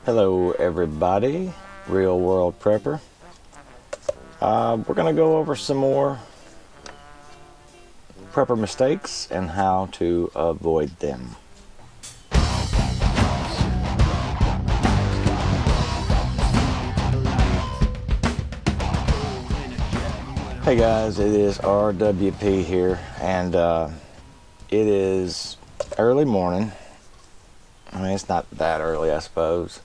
Hello everybody, Real World Prepper. We're going to go over some more prepper mistakes and how to avoid them. Hey guys, it is RWP here, and it is early morning. I mean, it's not that early, I suppose.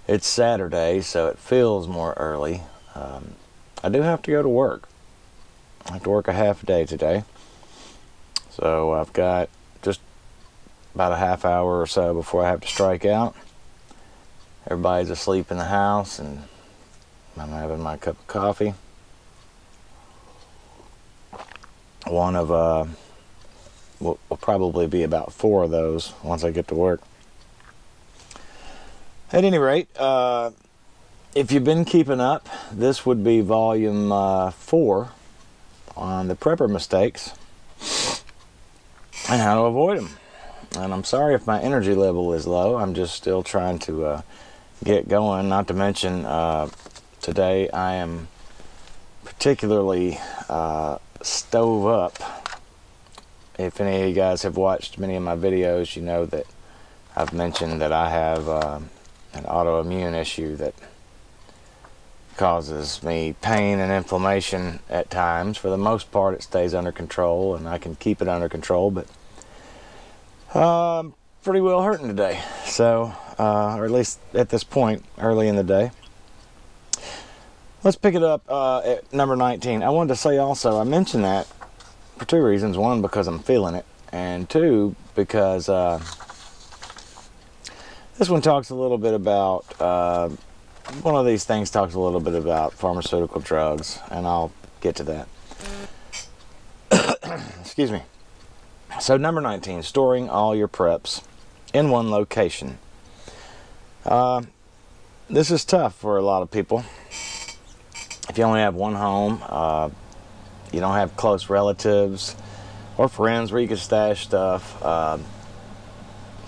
It's Saturday, so it feels more early. I do have to go to work. I have to work a half a day today. So I've got just about a half hour or so before I have to strike out. Everybody's asleep in the house, and I'm having my cup of coffee. One of, will probably be about 4 of those once I get to work. At any rate, if you've been keeping up, this would be volume 4 on the prepper mistakes and how to avoid them. And I'm sorry if my energy level is low. I'm just still trying to get going. Not to mention, today I am particularly stove up. If any of you guys have watched many of my videos, you know that I've mentioned that I have an autoimmune issue that causes me pain and inflammation at times. For the most part, it stays under control, and I can keep it under control, but I'm pretty well hurting today. So, or at least at this point, early in the day. Let's pick it up at number 19. I wanted to say also, I mentioned that for 2 reasons. 1, because I'm feeling it, and 2, because this one talks a little bit about, one of these things talks a little bit about pharmaceutical drugs, and I'll get to that. Excuse me. So number 19, storing all your preps in one location. This is tough for a lot of people. If you only have one home, you don't have close relatives or friends where you can stash stuff.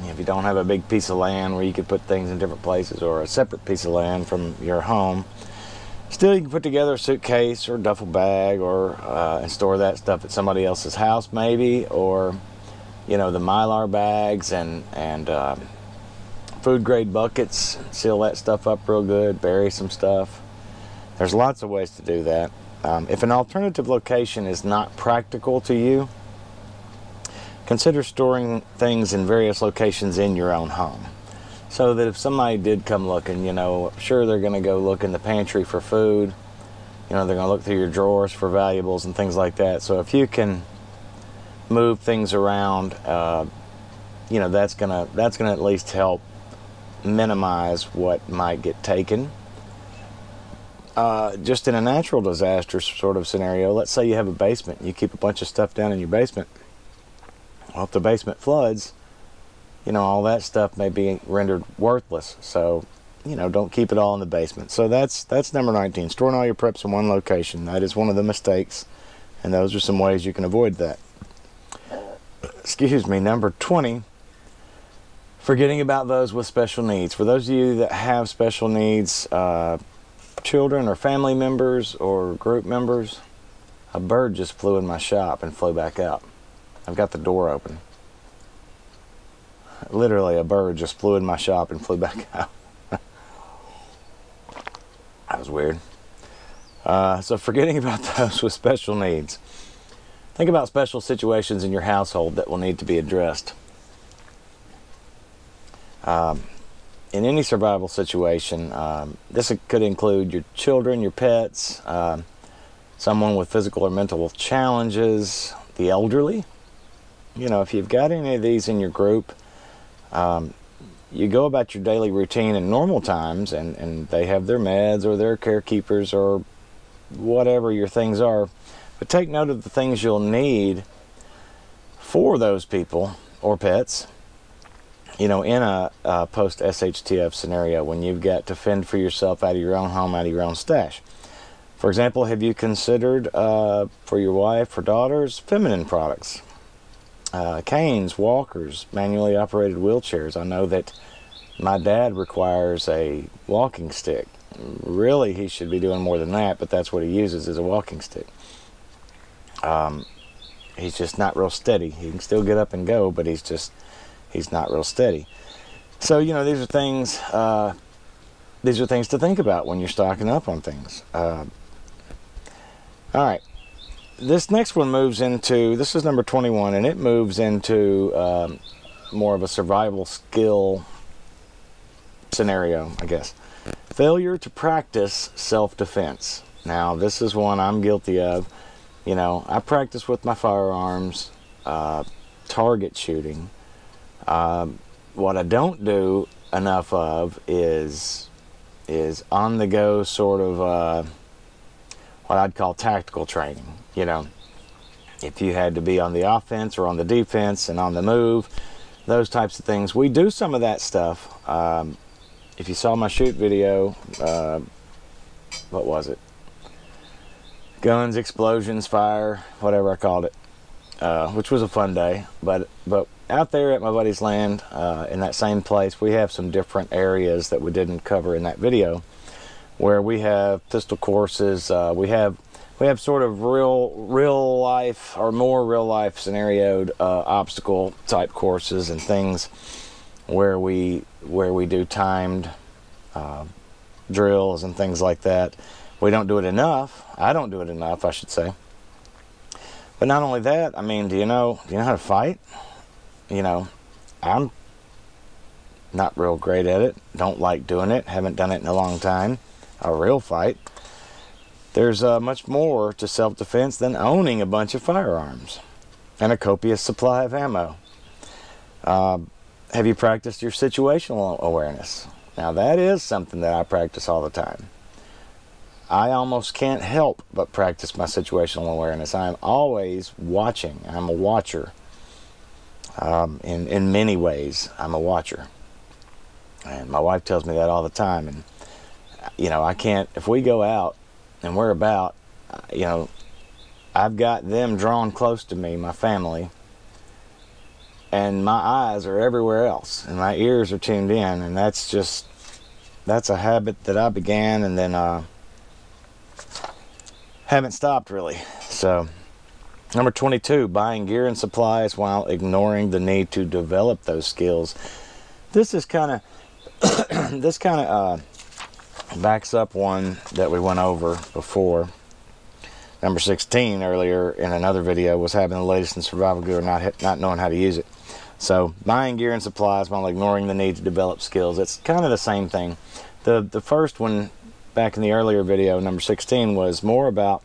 If you don't have a big piece of land where you could put things in different places, or a separate piece of land from your home, still you can put together a suitcase or duffel bag, or and store that stuff at somebody else's house maybe, or the Mylar bags and food grade buckets. Seal that stuff up real good, bury some stuff. There's lots of ways to do that. If an alternative location is not practical to you, consider storing things in various locations in your own home. So that if somebody did come looking, sure, they're going to go look in the pantry for food. They're going to look through your drawers for valuables and things like that. So if you can move things around, that's gonna at least help minimize what might get taken. Just in a natural disaster sort of scenario, let's say you have a basement. You keep a bunch of stuff down in your basement. Well, if the basement floods, all that stuff may be rendered worthless. So, don't keep it all in the basement. So that's number 19, storing all your preps in one location. That is one of the mistakes, and those are some ways you can avoid that. Excuse me. Number 20, forgetting about those with special needs. For those of you that have special needs, children or family members or group members, a bird just flew in my shop and flew back out. I've got the door open. Literally, a bird just flew in my shop and flew back out. That was weird. So forgetting about those with special needs. Think about special situations in your household that will need to be addressed. In any survival situation, this could include your children, your pets, someone with physical or mental challenges, the elderly. If you've got any of these in your group, you go about your daily routine in normal times, and they have their meds or their carekeepers or whatever your things are. But take note of the things you'll need for those people or pets. In a post-SHTF scenario, when you've got to fend for yourself out of your own home, out of your own stash. For example, have you considered, for your wife or daughters, feminine products? canes, walkers, manually operated wheelchairs. I know that my dad requires a walking stick. Really, he should be doing more than that, but that's what he uses, is a walking stick. He's just not real steady. He can still get up and go, but he's not real steady. So, you know, these are things to think about when you're stocking up on things. All right. This next one moves into, this is number 21, and it moves into more of a survival skill scenario, I guess. Failure to practice self-defense. Now, this is one I'm guilty of. You know, I practice with my firearms, target shooting. What I don't do enough of is on-the-go sort of what I'd call tactical training. You know, if you had to be on the offense or on the defense and on the move, those types of things. We do some of that stuff. If you saw my shoot video, what was it? Guns, explosions, fire, whatever I called it, which was a fun day. But out there at my buddy's land, in that same place, we have some different areas that we didn't cover in that video, where we have pistol courses. We have sort of real life or more real life scenarioed obstacle type courses and things where we do timed drills and things like that. We don't do it enough. I don't do it enough, I should say. But not only that, I mean, do you know how to fight? You know, I'm not real great at it. Don't like doing it. Haven't done it in a long time. A real fight. There's much more to self-defense than owning a bunch of firearms and a copious supply of ammo. Have you practiced your situational awareness? Now, that is something that I practice all the time. I almost can't help but practice my situational awareness. I'm always watching. I'm a watcher. In many ways, I'm a watcher. And my wife tells me that all the time. And, you know, I can't, if we go out and we're about, you know, I've got them drawn close to me, my family, and my eyes are everywhere else, and my ears are tuned in, and that's a habit that I began and then haven't stopped really. So, number 22, buying gear and supplies while ignoring the need to develop those skills. This is kind of backs up one that we went over before. Number 16 earlier in another video was having the latest in survival gear, not knowing how to use it. So buying gear and supplies while ignoring the need to develop skills. It's kind of the same thing. The first one back in the earlier video, number 16, was more about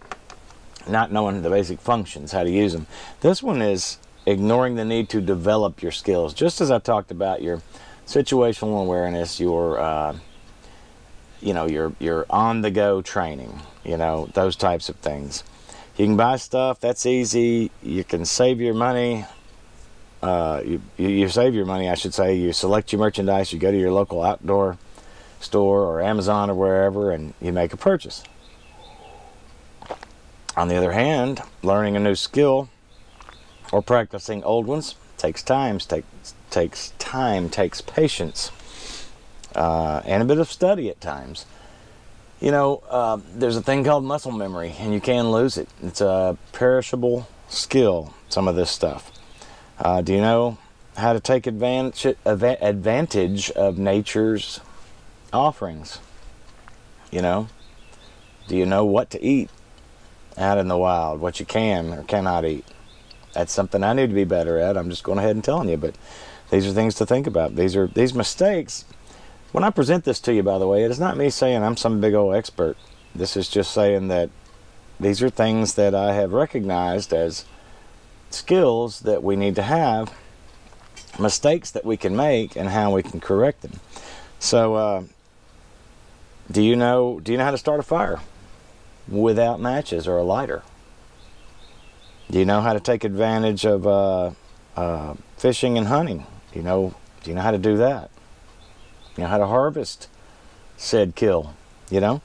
not knowing the basic functions, how to use them. This one is ignoring the need to develop your skills. Just as I talked about your situational awareness, your your on-the-go training, you know, those types of things. You can buy stuff, that's easy. You can save your money. You save your money, I should say. You select your merchandise, you go to your local outdoor store or Amazon or wherever, and you make a purchase. On the other hand, learning a new skill or practicing old ones takes time, takes patience, and a bit of study at times. You know, there's a thing called muscle memory, and you can lose it. It's a perishable skill, some of this stuff. Do you know how to take advantage of nature's offerings? You know, do you know what to eat out in the wild, what you can or cannot eat? That's something I need to be better at. I'm just going ahead and telling you, but these are things to think about. These mistakes. When I present this to you, by the way, it is not me saying I'm some big old expert. This is just saying that these are things that I have recognized as skills that we need to have, mistakes that we can make, and how we can correct them. So, do you know how to start a fire without matches or a lighter? Do you know how to take advantage of fishing and hunting? Do you know how to do that? You know how to harvest said kill? You know?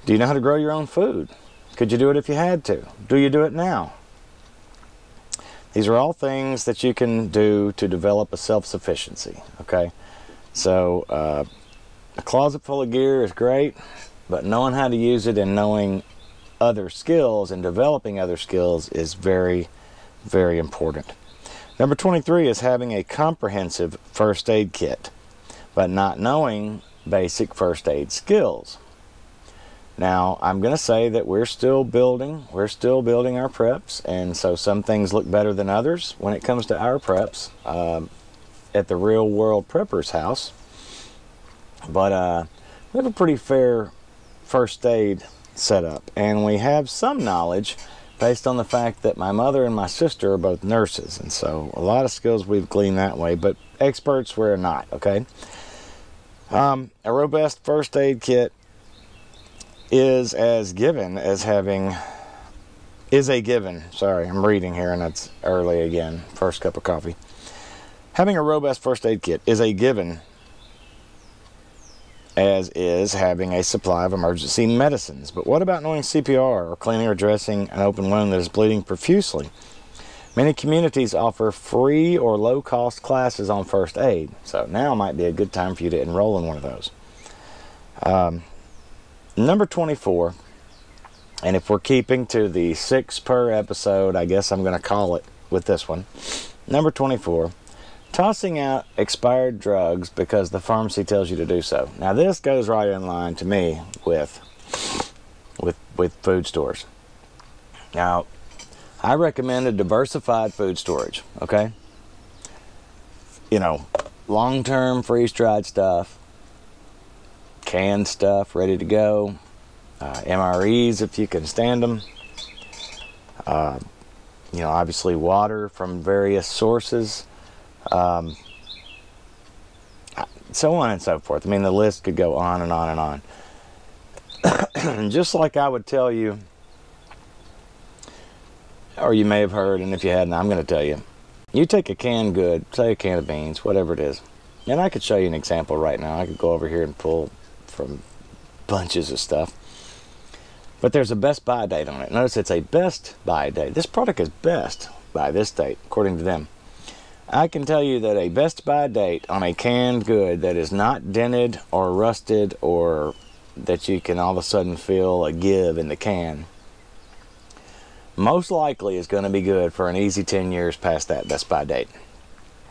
Do you know how to grow your own food? Could you do it if you had to? Do you do it now? These are all things that you can do to develop a self-sufficiency, okay? So a closet full of gear is great, but knowing how to use it and knowing other skills and developing other skills is very, very important. Number 23 is having a comprehensive first aid kit, but not knowing basic first aid skills. Now, I'm going to say that we're still building our preps, and so some things look better than others when it comes to our preps at the Real World Preppers House. But we have a pretty fair first aid setup, and we have some knowledge based on the fact that my mother and my sister are both nurses, and so a lot of skills we've gleaned that way, but experts we're not, okay? A robust first aid kit is a given. Sorry, I'm reading here and it's early again. First cup of coffee. Having a robust first aid kit is a given, as is having a supply of emergency medicines. But what about knowing CPR or cleaning or dressing an open wound that is bleeding profusely? Many communities offer free or low-cost classes on first aid, so now might be a good time for you to enroll in one of those. Number 24, and if we're keeping to the 6 per episode, I guess I'm going to call it with this one. Number 24, tossing out expired drugs because the pharmacy tells you to do so. Now this goes right in line to me with food stores. Now, I recommend a diversified food storage, okay? You know, long-term freeze-dried stuff, canned stuff ready to go, MREs if you can stand them, you know, obviously water from various sources, so on and so forth. I mean, the list could go on and on and on. And just like I would tell you, or you may have heard, and if you hadn't, I'm going to tell you, you take a canned good, say a can of beans, whatever it is, and I could show you an example right now. I could go over here and pull from bunches of stuff, but there's a best by date on it. Notice it's a best by date. This product is best by this date, according to them. I can tell you that a best by date on a canned good that is not dented or rusted, or that you can all of a sudden feel a give in the can, most likely is going to be good for an easy 10 years past that best by date.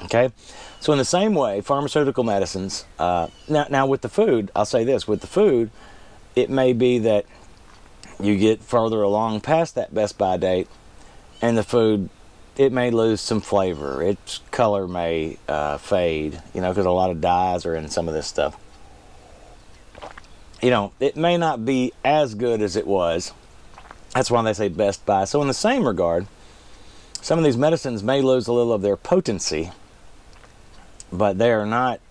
Okay, so in the same way, pharmaceutical medicines, now with the food, I'll say this, with the food, it may be that you get further along past that best by date, and the food, it may lose some flavor, its color may fade, you know, because a lot of dyes are in some of this stuff. You know, it may not be as good as it was. That's why they say best by. So in the same regard, some of these medicines may lose a little of their potency, but they are not,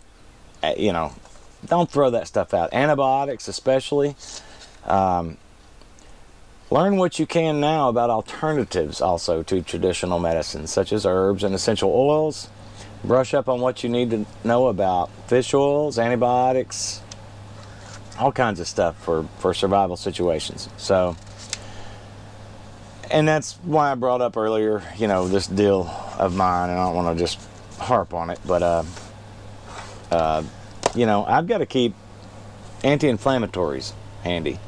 you know, don't throw that stuff out. Antibiotics especially. Learn what you can now about alternatives also to traditional medicines, such as herbs and essential oils. Brush up on what you need to know about fish oils, antibiotics, all kinds of stuff for survival situations. So, and that's why I brought up earlier, you know, this deal of mine, and I don't want to just harp on it, but you know, I've got to keep anti-inflammatories handy.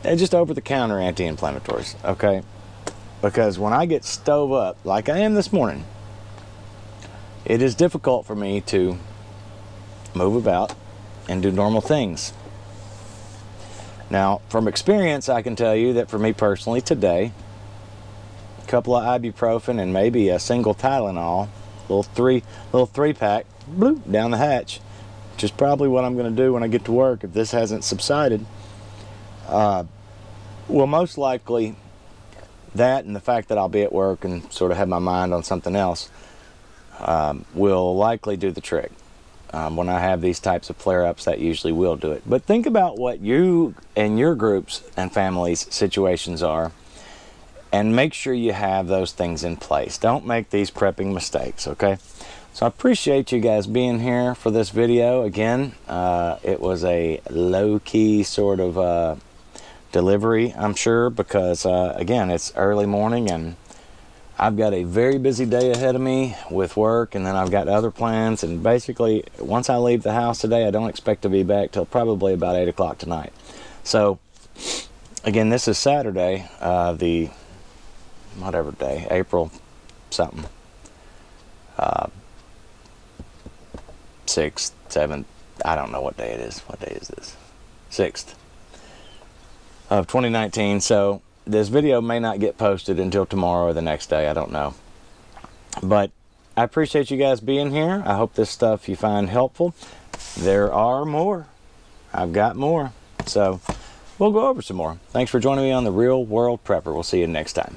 They're just over-the-counter anti-inflammatories, okay? Because when I get stove up, like I am this morning, it is difficult for me to move about and do normal things. Now, from experience, I can tell you that for me personally today, a couple of ibuprofen and maybe a single Tylenol, little three pack, bloop, down the hatch, which is probably what I'm going to do when I get to work if this hasn't subsided. Well, most likely that, and the fact that I'll be at work and sort of have my mind on something else, will likely do the trick. When I have these types of flare-ups, that usually will do it. But think about what you and your groups and families' situations are, and make sure you have those things in place. Don't make these prepping mistakes, okay? So I appreciate you guys being here for this video. Again, it was a low-key sort of delivery, I'm sure, because again, it's early morning and I've got a very busy day ahead of me with work, and then I've got other plans. And basically, once I leave the house today, I don't expect to be back till probably about 8 o'clock tonight. So, again, this is Saturday, the whatever day, April something, 6th, 7th, I don't know what day it is. What day is this? 6th of 2019. So this video may not get posted until tomorrow or the next day. I don't know. But I appreciate you guys being here. I hope this stuff you find helpful. There are more. I've got more. So we'll go over some more. Thanks for joining me on The Real World Prepper. We'll see you next time.